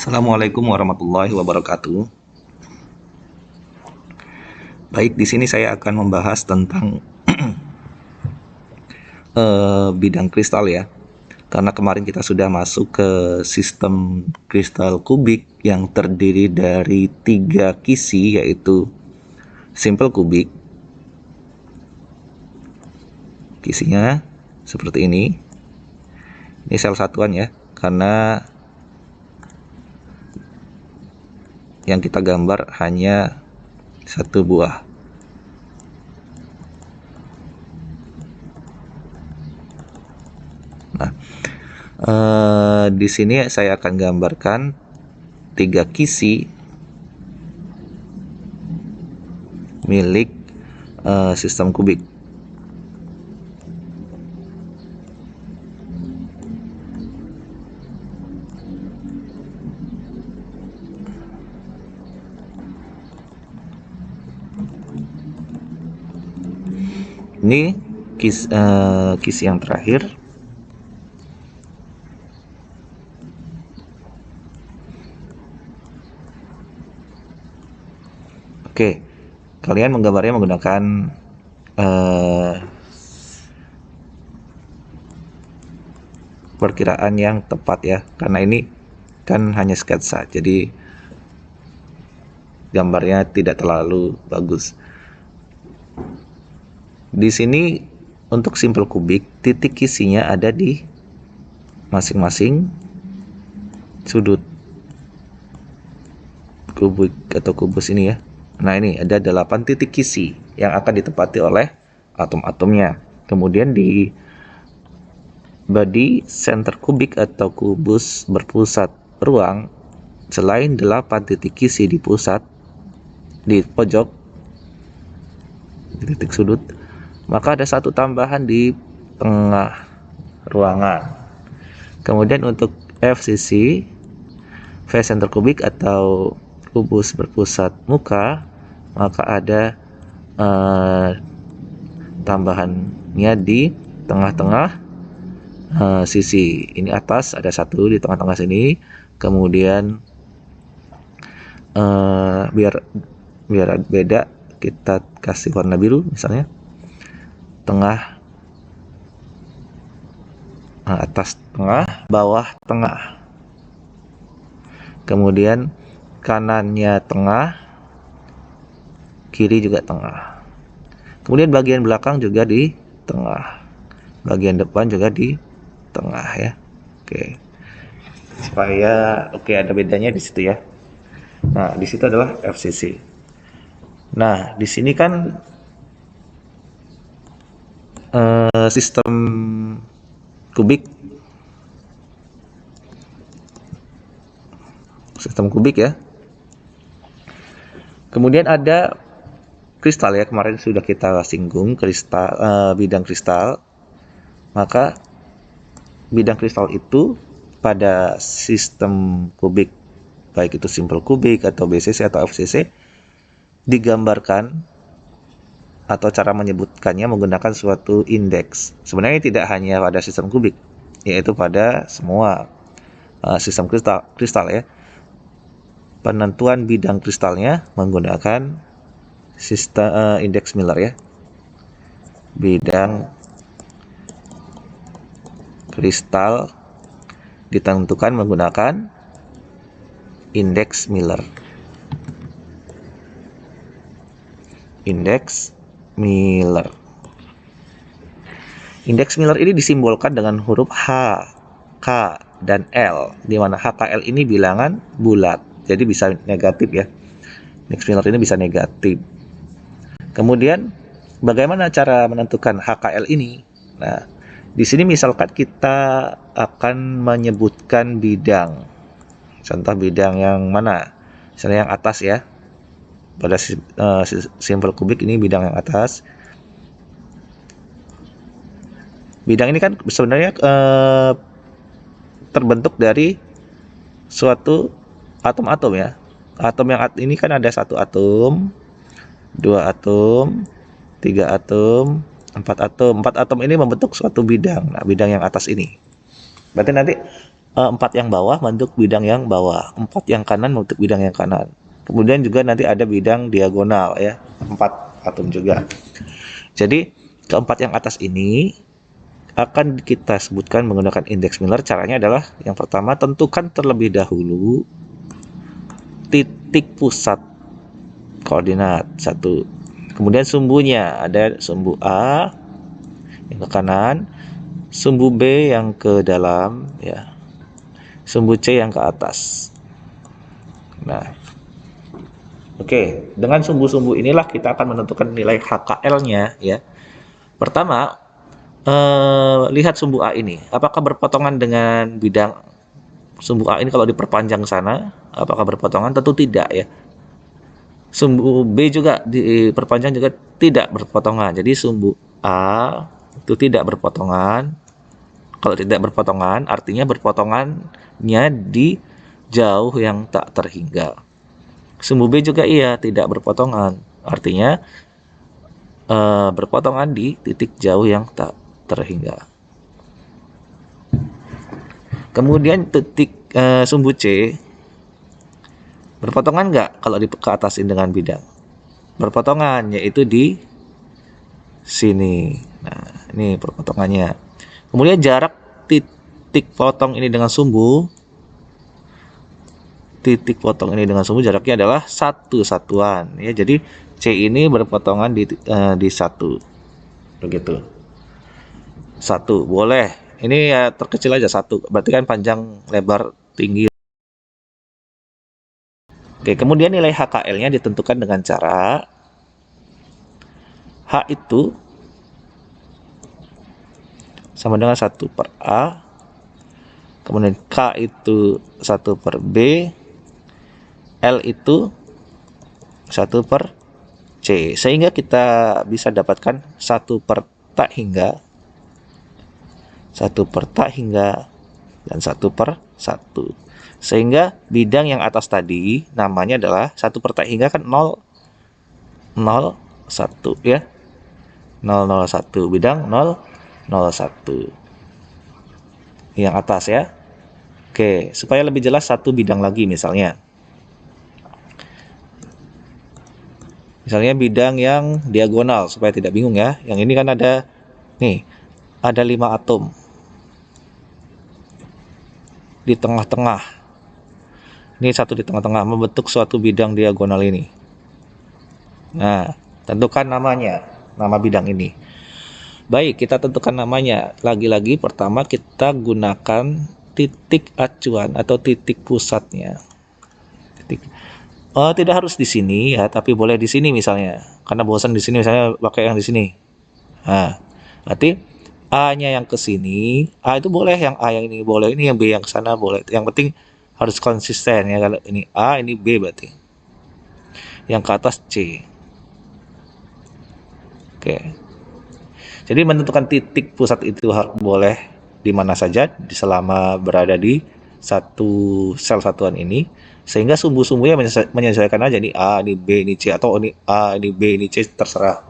Assalamualaikum warahmatullahi wabarakatuh. Baik, di sini saya akan membahas tentang bidang kristal ya. Karena kemarin kita sudah masuk ke sistem kristal kubik yang terdiri dari 3 kisi, yaitu simple kubik. Kisinya seperti ini. Ini sel satuan ya, karena yang kita gambar hanya satu buah. Nah, di sini saya akan gambarkan 3 kisi milik sistem kubik. Ini kisi yang terakhir. Oke, kalian menggambarnya menggunakan perkiraan yang tepat ya, karena ini kan hanya sketsa, jadi gambarnya tidak terlalu bagus. Di sini untuk simple kubik, titik kisinya ada di masing-masing sudut kubik atau kubus ini ya. Nah, ini ada 8 titik kisi yang akan ditempati oleh atom-atomnya. Kemudian di body center kubik atau kubus berpusat ruang, selain 8 titik kisi di pusat, di pojok, di titik sudut, maka ada satu tambahan di tengah ruangan. Kemudian untuk FCC, face center kubik atau kubus berpusat muka, maka ada tambahannya di tengah-tengah sisi. Ini atas ada satu di tengah-tengah sini. Kemudian biar beda, kita kasih warna biru misalnya. Tengah, atas tengah, bawah tengah. Kemudian kanannya tengah, kiri juga tengah. Kemudian bagian belakang juga di tengah, bagian depan juga di tengah ya. Oke, supaya ada bedanya di situ ya. Nah, di situ adalah FCC. Nah, di sini kan sistem kubik ya. Kemudian ada kristal ya, kemarin sudah kita singgung kristal, bidang kristal. Maka bidang kristal itu pada sistem kubik, baik itu simple kubik atau BCC atau FCC, digambarkan atau cara menyebutkannya menggunakan suatu indeks. Sebenarnya tidak hanya pada sistem kubik, yaitu pada semua sistem kristal ya. Penentuan bidang kristalnya menggunakan sistem indeks Miller ya. Bidang kristal ditentukan menggunakan indeks Miller. Indeks Miller. Indeks Miller ini disimbolkan dengan huruf H, K, dan L, di mana H, K, L ini bilangan bulat, jadi bisa negatif ya. Indeks Miller ini bisa negatif. Kemudian bagaimana cara menentukan H, K, L ini? Nah, di sini misalkan kita akan menyebutkan bidang. Contoh bidang yang mana? Misalnya yang atas ya. Pada simple kubik ini bidang yang atas. Bidang ini kan sebenarnya terbentuk dari suatu atom-atom ya. Atom yang ini kan ada 1 atom, 2 atom, 3 atom, 4 atom. 4 atom ini membentuk suatu bidang. Nah, bidang yang atas ini. Berarti nanti 4 yang bawah bentuk bidang yang bawah, 4 yang kanan bentuk bidang yang kanan. Kemudian juga nanti ada bidang diagonal ya, 4 atom juga. Jadi keempat yang atas ini akan kita sebutkan menggunakan indeks Miller. Caranya adalah yang pertama, tentukan terlebih dahulu titik pusat koordinat 1. Kemudian sumbunya, ada sumbu A yang ke kanan, sumbu B yang ke dalam ya, sumbu C yang ke atas. Nah, oke, dengan sumbu-sumbu inilah kita akan menentukan nilai HKL-nya ya. Pertama, lihat sumbu A ini, apakah berpotongan dengan bidang sumbu A ini. Kalau diperpanjang sana, apakah berpotongan? Tentu tidak ya. Sumbu B juga diperpanjang juga tidak berpotongan. Jadi sumbu A itu tidak berpotongan. Kalau tidak berpotongan, artinya berpotongannya di jauh yang tak terhingga. Sumbu B juga iya, tidak berpotongan. Artinya berpotongan di titik jauh yang tak terhingga. Kemudian titik sumbu C berpotongan nggak kalau ke atasin dengan bidang? Berpotongan, yaitu di sini. Nah, ini perpotongannya. Kemudian jarak titik potong ini dengan sumbu, jaraknya adalah 1 satuan ya. Jadi C ini berpotongan di 1. Begitu. 1 boleh. Ini ya terkecil aja 1. Berarti kan panjang, lebar, tinggi. Oke, kemudian nilai HKL-nya ditentukan dengan cara H itu sama dengan 1 per A, kemudian K itu 1 per B, L itu 1 per C, sehingga kita bisa dapatkan 1 per tak hingga, 1 per tak hingga, dan 1 per 1. Sehingga bidang yang atas tadi namanya adalah 1 per tak hingga kan 0, 0, 1 ya. 001, bidang 001. Yang atas ya. Oke, supaya lebih jelas satu bidang lagi misalnya. Misalnya bidang yang diagonal supaya tidak bingung ya. Yang ini kan ada nih, ada 5 atom di tengah-tengah. Ini satu di tengah-tengah membentuk suatu bidang diagonal ini. Nah, tentukan namanya, nama bidang ini. Baik, kita tentukan namanya. Lagi-lagi pertama kita gunakan titik acuan atau titik pusatnya. Tidak harus di sini ya, tapi boleh di sini misalnya. Karena bosan di sini misalnya pakai yang di sini. Nah, berarti A-nya yang ke sini, A itu boleh, yang A yang ini boleh, ini yang B yang ke sana boleh. Yang penting harus konsisten ya, kalau ini A, ini B berarti. Yang ke atas C. Oke. Jadi menentukan titik pusat itu boleh di mana saja selama berada di satu sel satuan ini, sehingga sumbu-sumbunya menyesuaikan aja, ini A, ini B, ini C, atau ini A, ini B, ini C, terserah.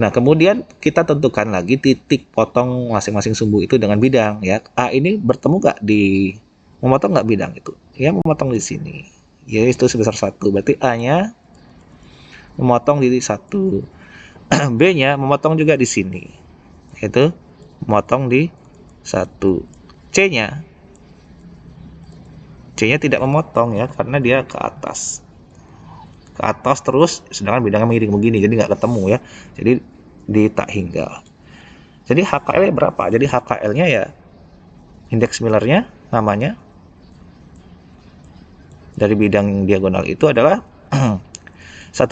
Nah, kemudian kita tentukan lagi titik potong masing-masing sumbu itu dengan bidang ya. A ini bertemu nggak di, memotong nggak bidang itu? Ya, memotong di sini. Yaitu sebesar 1. Berarti A-nya memotong di 1. B-nya memotong juga di sini. Itu memotong di 1. C-nya tidak memotong ya, karena dia ke atas. Ke atas terus, sedangkan bidangnya miring begini, jadi nggak ketemu ya. Jadi di tak hingga. Jadi HKL-nya berapa? Jadi HKL-nya ya indeks Miller-nya namanya dari bidang diagonal itu adalah 1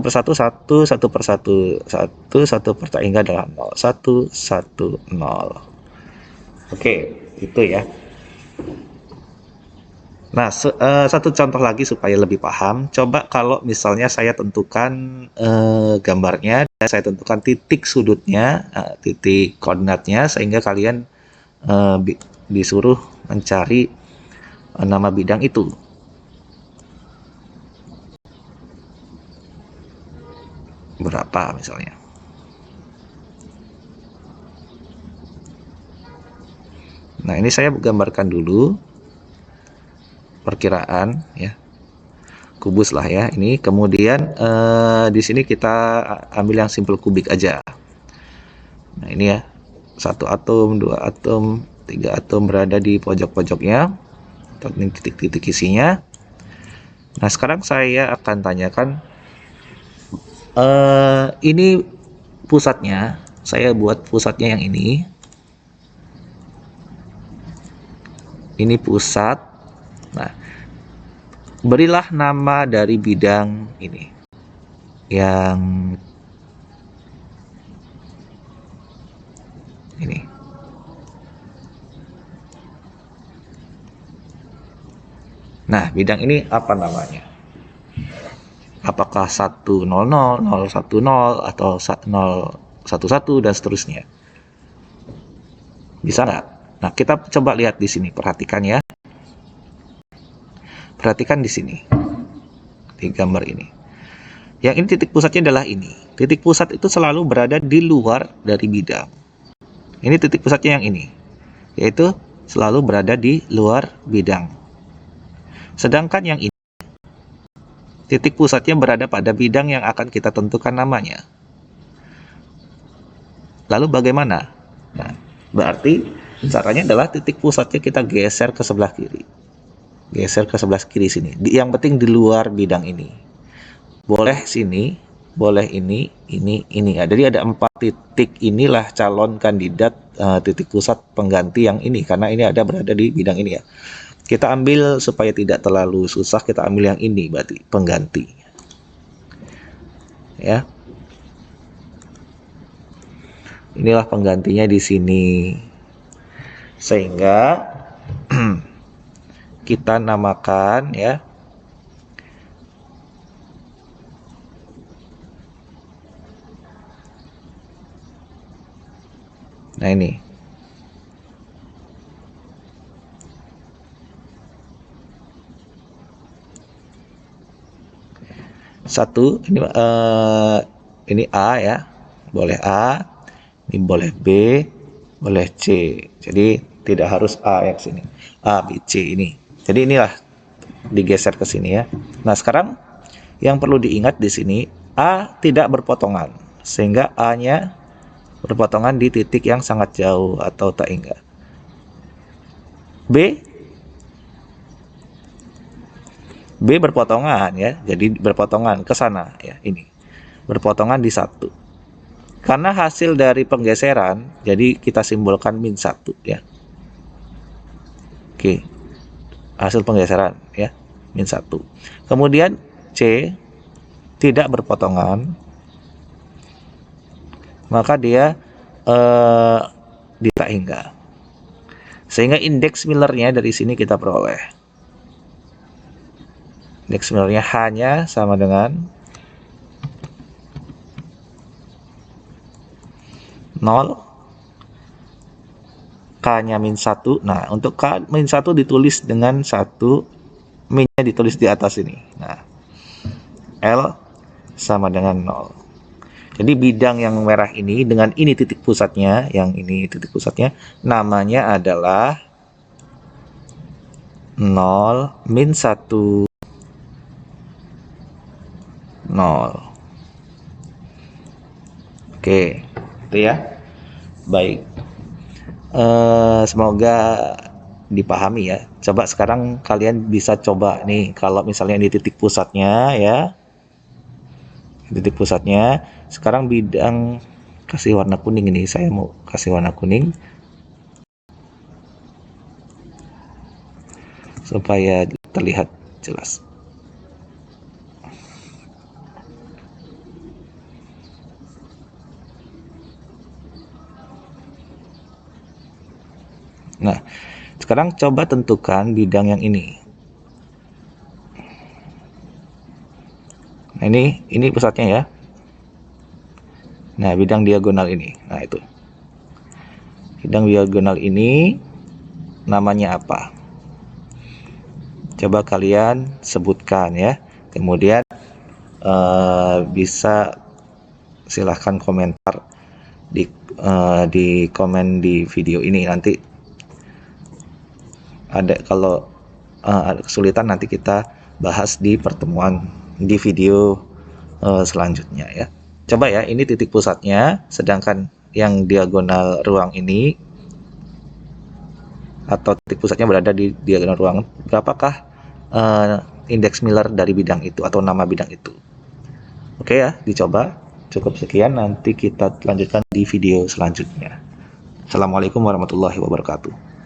per 1, 1, 1 per 1, 1 per tak hingga adalah 0, 1, 1, 0. Oke, itu ya. Nah, satu contoh lagi supaya lebih paham. Coba kalau misalnya saya tentukan gambarnya, saya tentukan titik sudutnya, titik koordinatnya, sehingga kalian disuruh mencari nama bidang itu. Berapa misalnya. Nah, ini saya gambarkan dulu perkiraan ya, kubus lah ya ini. Kemudian di sini kita ambil yang simple kubik aja. Nah, ini ya, 1 atom, 2 atom, 3 atom berada di pojok-pojoknya atau titik-titik isinya. Nah, sekarang saya akan tanyakan, ini pusatnya, saya buat pusatnya yang ini pusat. Nah, berilah nama dari bidang ini yang ini. Nah, bidang ini apa namanya? Apakah 100, 010 atau 011 dan seterusnya? Bisa nggak? Nah, kita coba lihat di sini, perhatikan ya. Perhatikan di sini, di gambar ini. Yang ini titik pusatnya adalah ini. Titik pusat itu selalu berada di luar dari bidang. Ini titik pusatnya yang ini, yaitu selalu berada di luar bidang. Sedangkan yang ini, titik pusatnya berada pada bidang yang akan kita tentukan namanya. Lalu bagaimana? Nah, berarti caranya adalah titik pusatnya kita geser ke sebelah kiri. Geser ke sebelah kiri sini. Yang penting di luar bidang ini. Boleh sini, boleh ini. Ya, jadi ada 4 titik inilah calon kandidat titik pusat pengganti yang ini, karena ini ada berada di bidang ini ya. Kita ambil supaya tidak terlalu susah, kita ambil yang ini berarti pengganti. Ya. Inilah penggantinya di sini. Sehingga kita namakan ya. Nah, ini. Satu, ini A ya. Boleh A, ini boleh B, boleh C. Jadi tidak harus A yang sini. A, B, C ini. Jadi inilah digeser ke sini ya. Nah, sekarang yang perlu diingat di sini, A tidak berpotongan, sehingga A-nya berpotongan di titik yang sangat jauh atau tak hingga. B berpotongan ya, jadi berpotongan ke sana ya, ini berpotongan di 1. Karena hasil dari penggeseran, jadi kita simbolkan -1 ya. Oke, hasil penggeseran ya, -1. Kemudian C tidak berpotongan, maka dia di tak hingga. Sehingga indeks Millernya dari sini kita peroleh. Indeks Millernya hanya sama dengan 0, K-nya -1. Nah, untuk K -1 ditulis dengan 1, min-nya ditulis di atas ini. Nah, L sama dengan 0. Jadi bidang yang merah ini dengan ini titik pusatnya, yang ini titik pusatnya, namanya adalah 0, -1, 0. Oke, itu ya. Baik. Semoga dipahami ya. Coba sekarang kalian bisa coba nih, kalau misalnya di titik pusatnya ya. Titik pusatnya. Sekarang bidang, kasih warna kuning ini, saya mau kasih warna kuning supaya terlihat jelas. Nah, sekarang coba tentukan bidang yang ini. Nah, ini pusatnya ya. Nah, bidang diagonal ini. Nah, itu. Bidang diagonal ini namanya apa? Coba kalian sebutkan ya. Kemudian bisa silahkan komentar di komen di video ini. Nanti Ada kalau ada kesulitan nanti kita bahas di pertemuan di video selanjutnya ya. Coba ya, ini titik pusatnya, sedangkan yang diagonal ruang ini atau titik pusatnya berada di diagonal ruang. Berapakah indeks Miller dari bidang itu atau nama bidang itu? Oke ya, dicoba. Cukup sekian, nanti kita lanjutkan di video selanjutnya. Assalamualaikum warahmatullahi wabarakatuh.